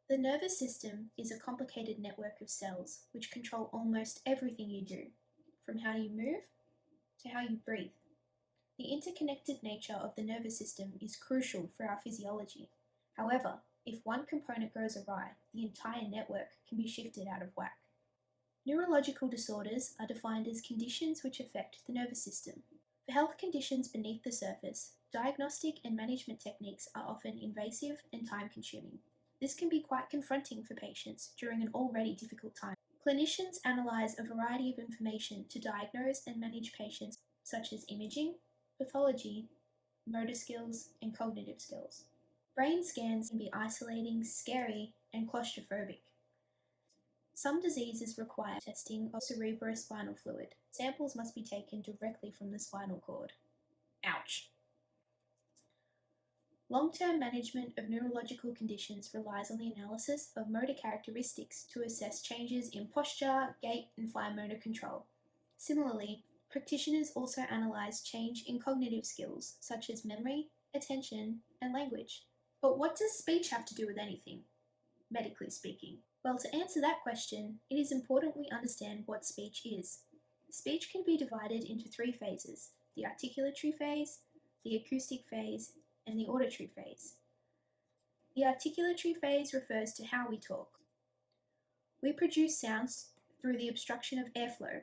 The nervous system is a complicated network of cells which control almost everything you do, from how you move to how you breathe. The interconnected nature of the nervous system is crucial for our physiology. However, if one component goes awry, the entire network can be shifted out of whack. Neurological disorders are defined as conditions which affect the nervous system. For health conditions beneath the surface, diagnostic and management techniques are often invasive and time-consuming. This can be quite confronting for patients during an already difficult time. Clinicians analyze a variety of information to diagnose and manage patients, such as imaging, pathology, motor skills, and cognitive skills. Brain scans can be isolating, scary, and claustrophobic. Some diseases require testing of cerebrospinal fluid. Samples must be taken directly from the spinal cord. Ouch! Long-term management of neurological conditions relies on the analysis of motor characteristics to assess changes in posture, gait, and fine motor control. Similarly, practitioners also analyze change in cognitive skills, such as memory, attention, and language. But what does speech have to do with anything, medically speaking? Well, to answer that question, it is important we understand what speech is. Speech can be divided into three phases: the articulatory phase, the acoustic phase, and the auditory phase. The articulatory phase refers to how we talk. We produce sounds through the obstruction of airflow.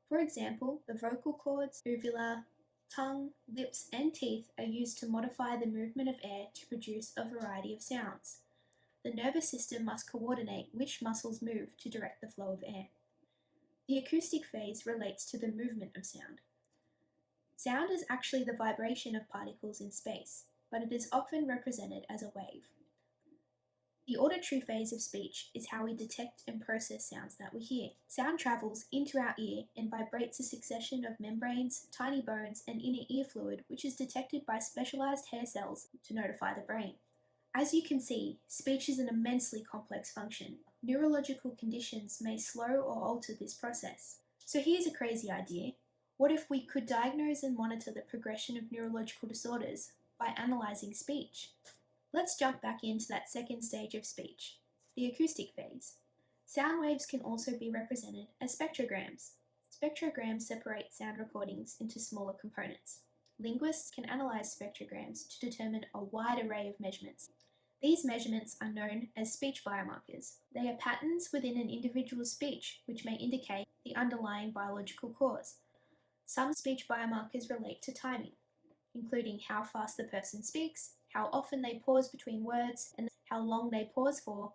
For example, the vocal cords, uvula, tongue, lips, and teeth are used to modify the movement of air to produce a variety of sounds. The nervous system must coordinate which muscles move to direct the flow of air. The acoustic phase relates to the movement of sound. Sound is actually the vibration of particles in space, but it is often represented as a wave. The auditory phase of speech is how we detect and process sounds that we hear. Sound travels into our ear and vibrates a succession of membranes, tiny bones, and inner ear fluid, which is detected by specialized hair cells to notify the brain. As you can see, speech is an immensely complex function. Neurological conditions may slow or alter this process. So here's a crazy idea. What if we could diagnose and monitor the progression of neurological disorders by analyzing speech? Let's jump back into that second stage of speech, the acoustic phase. Sound waves can also be represented as spectrograms. Spectrograms separate sound recordings into smaller components. Linguists can analyze spectrograms to determine a wide array of measurements. These measurements are known as speech biomarkers. They are patterns within an individual's speech which may indicate the underlying biological cause. Some speech biomarkers relate to timing, including how fast the person speaks, how often they pause between words, and how long they pause for.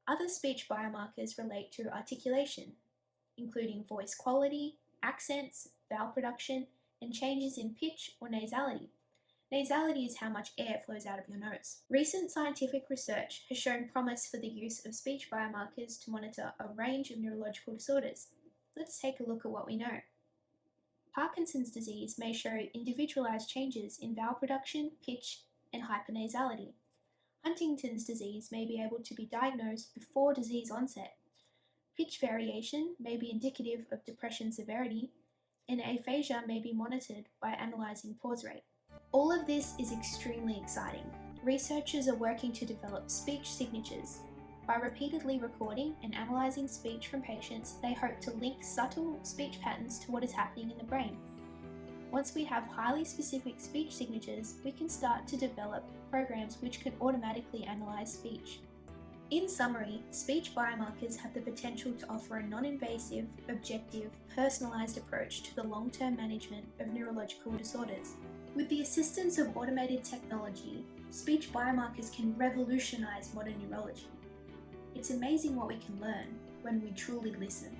Other speech biomarkers relate to articulation, including voice quality, accents, vowel production, and changes in pitch or nasality. Nasality is how much air flows out of your nose. Recent scientific research has shown promise for the use of speech biomarkers to monitor a range of neurological disorders. Let's take a look at what we know. Parkinson's disease may show individualized changes in vowel production, pitch, and hypernasality. Huntington's disease may be able to be diagnosed before disease onset. Pitch variation may be indicative of depression severity, and aphasia may be monitored by analyzing pause rate. All of this is extremely exciting. Researchers are working to develop speech signatures. By repeatedly recording and analyzing speech from patients, they hope to link subtle speech patterns to what is happening in the brain. Once we have highly specific speech signatures, we can start to develop programs which can automatically analyze speech. In summary, speech biomarkers have the potential to offer a non-invasive, objective, personalized approach to the long-term management of neurological disorders. With the assistance of automated technology, speech biomarkers can revolutionize modern neurology. It's amazing what we can learn when we truly listen.